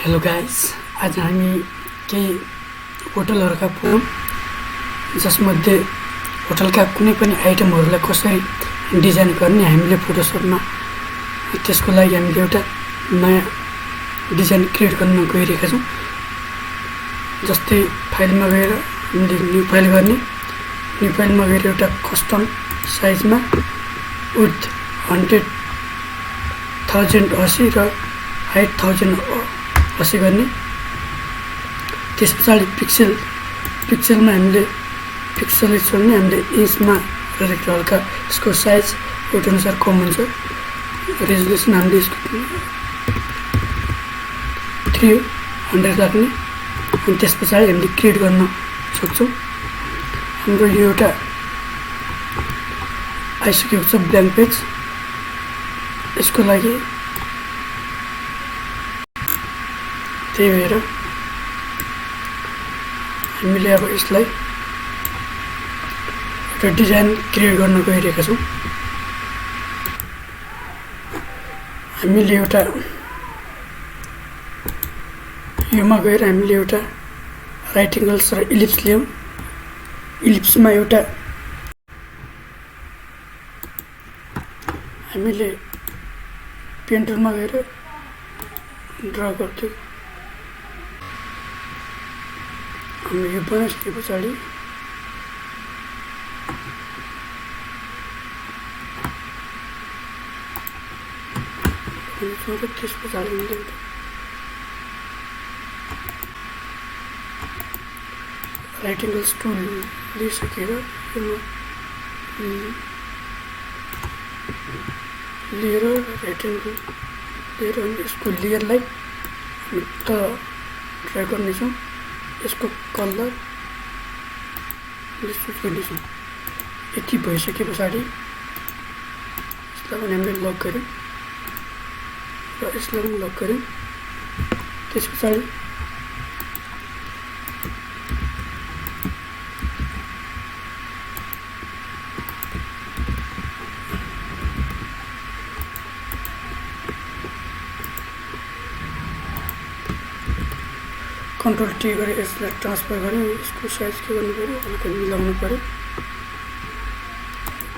Hello guys, आज हामी केही होटलहरूका पुगौँ जसमध्ये होटलका कुनै पनि आइटमहरूलाई कसरी डिजाइन गर्ने हामीले फोटोसपमा त्यसको लागि हामीले एउटा नयाँ डिजाइन क्रिएट गर्न गइरहेका छौँ। जस्तै फाइलमा गएर हामीले न्यू फाइल गर्ने, न्यू फाइलमा गएर एउटा कस्टम साइजमा विड्थ 1080 र हाइट 1080 गर्ने। त्यस पछाडि पिक्सलमा हामीले पिक्सलै छोड्ने, हामीले इन्चमा गरेको हल्का यसको साइज वेट अनुसार कम हुन्छ। रेजोल्युसन हामीले यसको 300 राख्ने अनि त्यस पछाडि हामीले क्रिएट गर्न सक्छौँ। हाम्रो यो एउटा आइसकेको छ ब्ल्याङ्क पेज। यसको लागि त्यही भएर हामीले अब यसलाई एउटा डिजाइन क्रिएट गर्न गइरहेका छौँ। हामीले एउटा योमा गएर हामीले एउटा राइट एङ्गल्स र इलिप्स लियौँ। इलिप्समा एउटा हामीले पेन टुलमा गएर ड्र गर्थ्यौँ। हामी यो बनाइसके पछाडि त्यस पछाडि हामीले राइट एङ्गल्स टुल लिइसकेर लिएर राइट एङ्गल लिएर अनि यसको लेयरलाई हामी त ट्राई गर्नेछौँ। यसको कलर चुज गर्नेछौँ। यति भइसके पछाडि यसलाई पनि हामीले लक गऱ्यौँ र यसलाई पनि लक गऱ्यौँ। त्यस पछाडि कन्ट्रोल टी गरेर यसलाई ट्रान्सफर गऱ्यौँ। यसको साइज के गर्नु पऱ्यो, हल्का मिलाउनु पऱ्यो।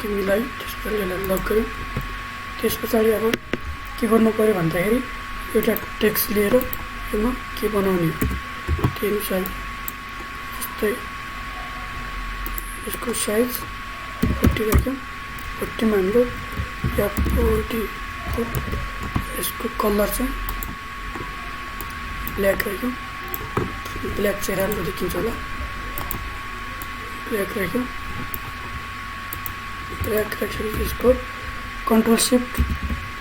के मिलाइ त्यसपछि यसलाई लक गऱ्यौँ। त्यस पछाडि अब के गर्नु पऱ्यो भन्दाखेरि एउटा टेक्स्ट लिएर यसमा के बनाउने त्यही अनुसार जस्तै यसको साइज 40 राख्यौँ। 40मा हाम्रो या 40 यसको कलर चाहिँ ब्ल्याक राख्यौँ। ब्ल्याक चाहिँ राम्रो देखिन्छ होला। ब्ल्याक राख्यौँ। ब्ल्याक राखेपछि यसको कन्ट्रोल सिफ्ट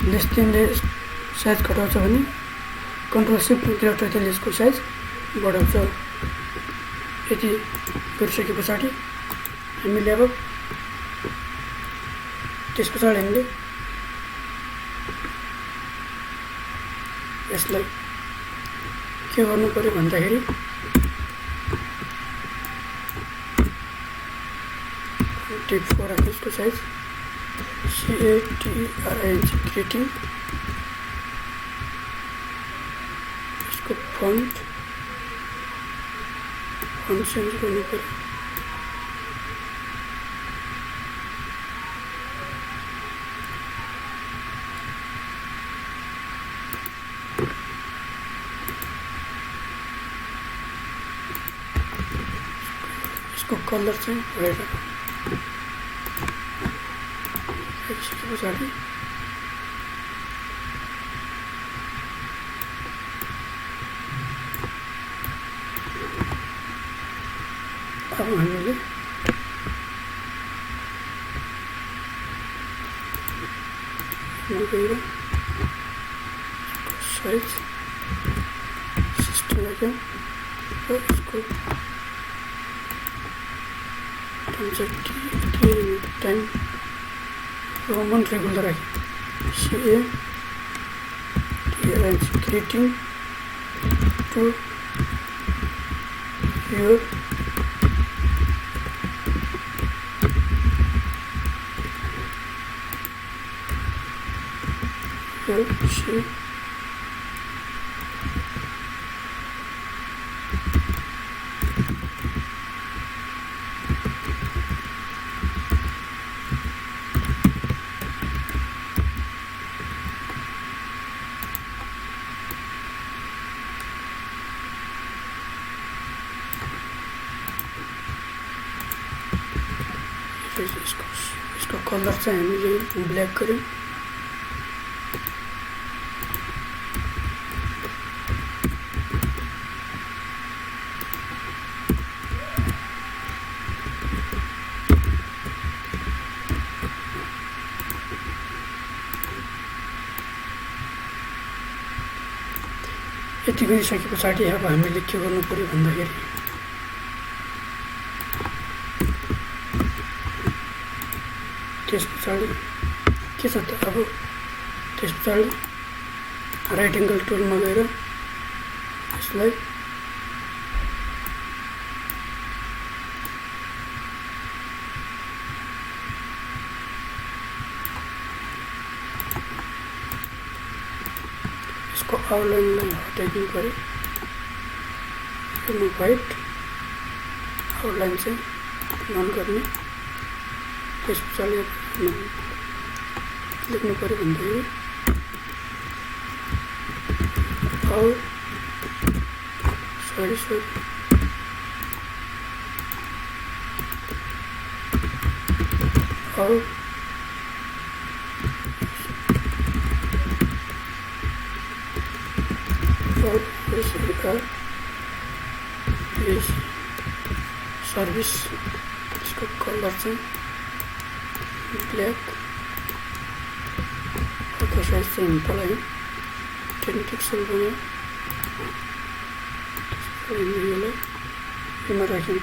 लेस दिनले साइज घटाउँछ भने कन्ट्रोल सिफ्ट ग्रेटर दिनले यसको साइज बढाउँछ। यति गरिसके पछाडि हामीले अब त्यस पछाडि हामीले यसलाई के गर्नु पऱ्यो भन्दाखेरि टिप 4 राख्नु। यसको साइज CATRING क्रिएटिङ। यसको फन्ट चेन्ज गर्नु पऱ्यो। यसको कलर चाहिँ रेड राखौँ। त्यसको पछाडि अब हामीले गएर साइज 60 राख्यौँ र यसको टाइम रोमन रेगुलर राख्यौँ। CATRING क्रिएटिङ टु योर त्यसपछि यसको कलर चाहिँ हामीले ब्ल्याक गऱ्यौँ। यति गरिसके पछाडि अब हामीले के गर्नु पर्यो भन्दाखेरि त्यस पछाडि के छ त अब त्यस पछाडि राइट एङ्गल टुलमा गएर यसलाई यसको आउटलाइनलाई हटाइदिनु पर्यो। यो व्हाइट आउटलाइन चाहिँ नन गर्ने। त्यस पछाडि लेख्नु पर्यो भन्दाखेरि सरी सर्भिस इसको कलर चाहिँ ब्ल्याक और साइज चाहिँ पलायो 10 पिक्सल बनायो। यसलाई यसमा राख्यौँ।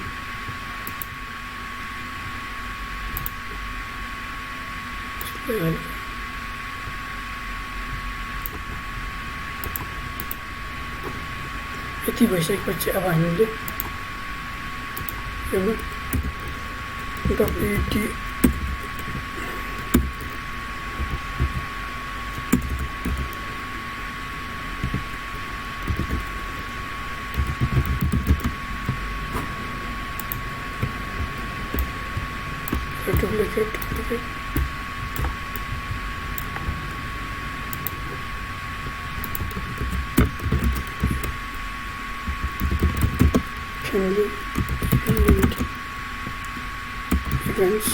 यति भइसकेपछि अब हामीले यसमा WD duplicate family events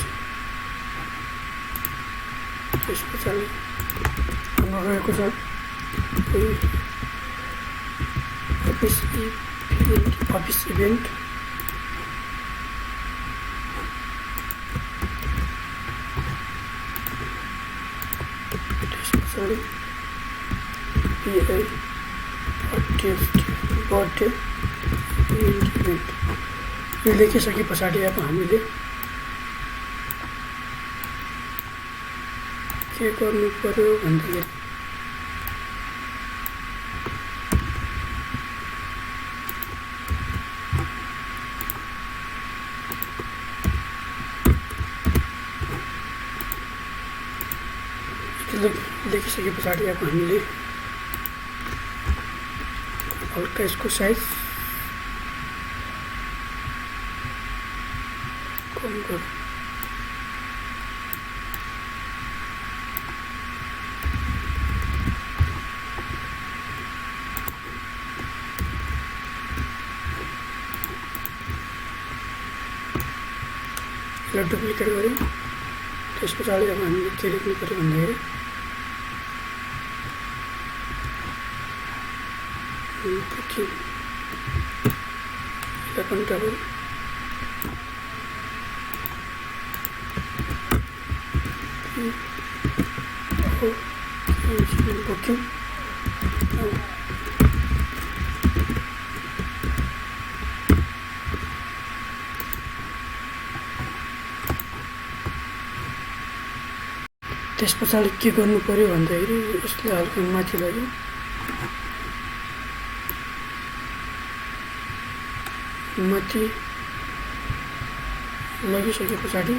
त्यस पछाडि हाम्रो रहेको छ अफिस इभेन्ट। त्यस पछाडि बर्थडे इभेन्ट। यो लेखिसके पछाडि अब हामीले के गर्नु पर्यो भन्दाखेरि लेखिसके पछाडि अब हामीले हल्का यसको साइज कम गरौँ। यसलाई डुप्लिकेट गऱ्यौँ। त्यस पछाडि अब हामीले के लेख्नु पर्यो भन्दाखेरि बुकिङ यसलाई पनि डबल बुकिङ त्यस पछाडि के गर्नु पर्यो भन्दाखेरि यसलाई हल्का माथि लग्यो। माथि लगिसके पछाडि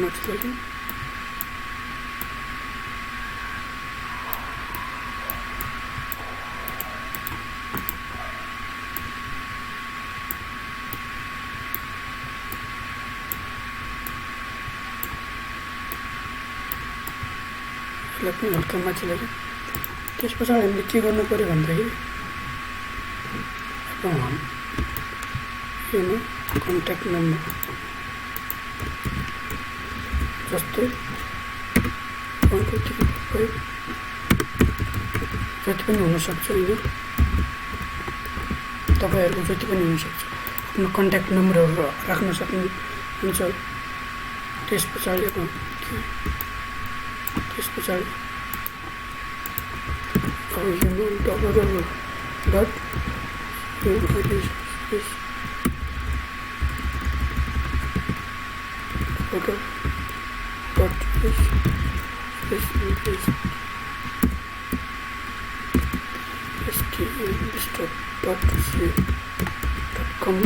माथि लग्यो। यसलाई पनि हल्का माथि लग्यो। त्यस पछाडि हामीले के गर्नु पर्यो भन्दाखेरि यो कन्ट्याक्ट नम्बर जस्तै 1 2 3 4 5 जति पनि हुनसक्छ होइन, तपाईँहरूको जति पनि हुनसक्छ आफ्नो कन्ट्याक्ट नम्बरहरू राख्न सक्नुहुन्छ। त्यस पछाडि यो डबल डट com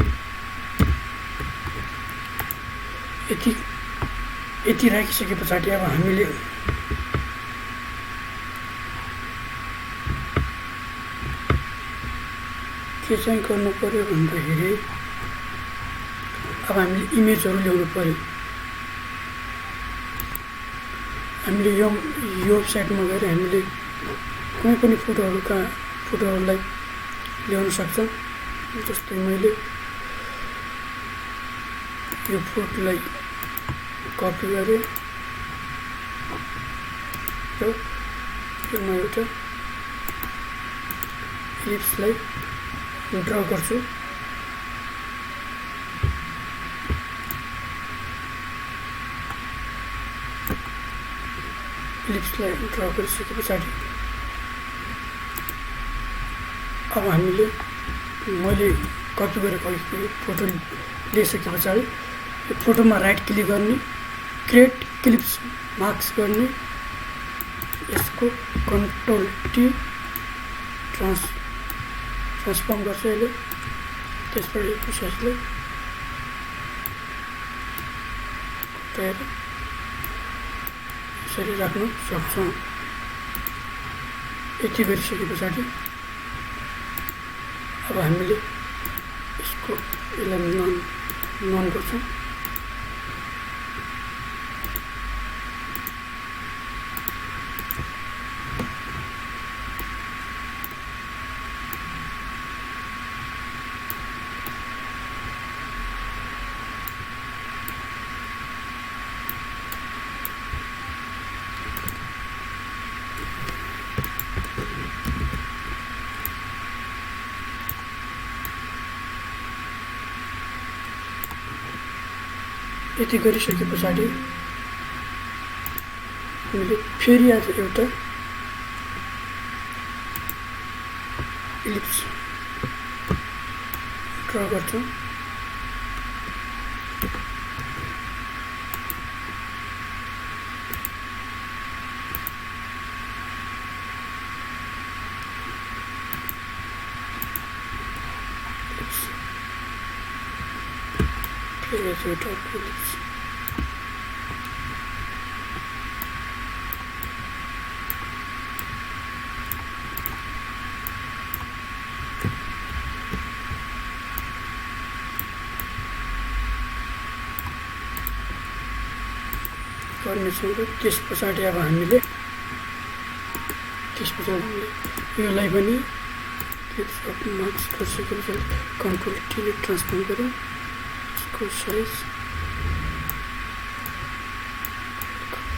यति राखिसके पछाडि अब हामीले के चाहिँ गर्नु पर्यो भन्दाखेरि अब हामीले इमेजहरू ल्याउनु पर्यो। हामीले यो वेबसाइटमा गएर हामीले कुनै पनि फोटोहरूलाई ल्याउन सक्छौँ। जस्तै मैले यो फोटोलाई कपी गरेँ र म एउटा इलिप्सलाई ड्र गर्छु। इलिप्सलाई ड्र गरिसके पछाडि अब हामीले मैले कपी गरेको फोटो लिइसके पछाडि यो फोटोमा राइट क्लिक गर्ने, क्रिएट क्लिप्स मार्क्स गर्ने, यसको कन्ट्रोल टी ट्रान्सफर्म गर्छ यसले। त्यसपछि प्रोसेसलाई हटाएर यसरी राख्न सक्छौँ। यति गरिसके पछाडि अब हामीले यसलाई नन गर्छौँ। यति गरिसके पछाडि हामीले फेरि आज एउटा इलिप्स ड्र गर्छौँ। फेरि एउटा इलिप्स गर्नेछौँ। र त्यस पछाडि अब हामीले योलाई पनि मार्क्स गरिसकेपछि कन्ट्रोल टीले ट्रान्सफर्म गऱ्यौँ। यसको साइज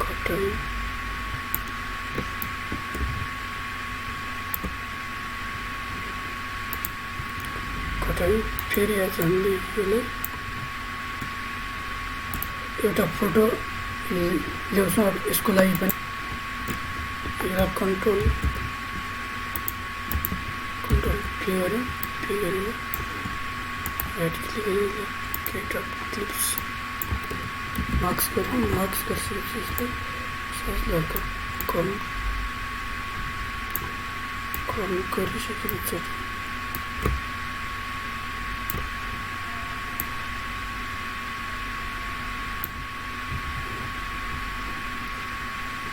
घटायौँ। फेरि आज हामीले यसलाई एउटा फोटो ल्याउँछौँ। अब यसको लागि पनि यसलाई कन्ट्रोल पे गरेर राइट क्लिक गरेर क्रिएट क्लिप्स मार्क्स गऱ्यौँ। मार्क्स गरिसकेपछि यसलाई साइज हल्का कम गरिसकेपछि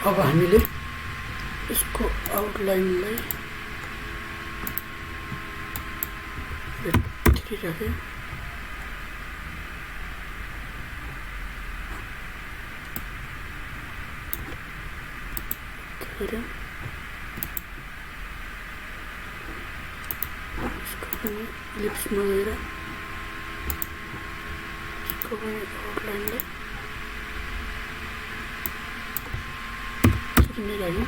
अब हामीले यसको आउटलाइनलाई राखेँ। यसको अनि लिप्समा गएर यसको पनि आउटलाइनलाई छुट्याउने लाग्यो।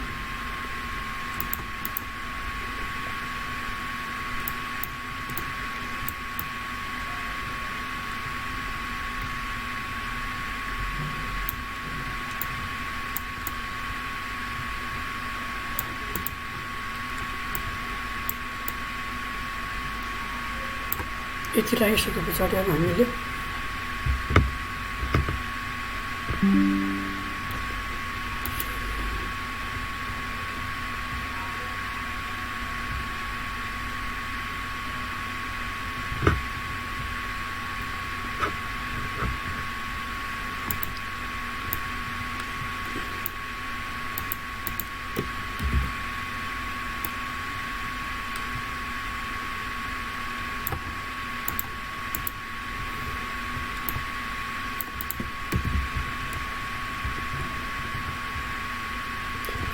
यति लगाइसके पछाडि अब हामीले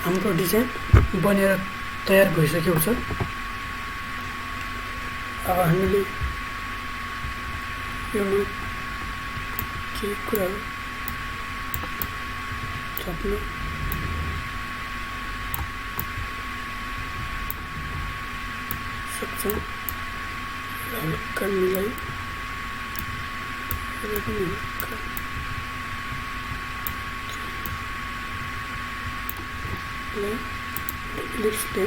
हाम्रो डिजाइन बनेर तयार भइसकेको छ। अब हामीले योमा केही कुराहरू थप्न सक्छौँ। हल्का मिलाई लिप्स पे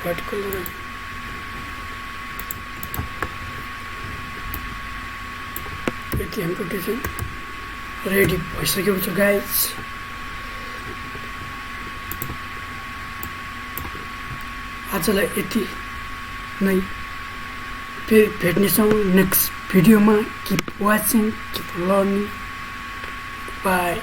व्हाइट कलर यति हाम्रो डिजाइन रेडी भइसकेको छ गाइज। आजलाई यति नै, फेरि भेट्नेछौँ नेक्स्ट भिडियोमा। Keep watching, keep learning, by.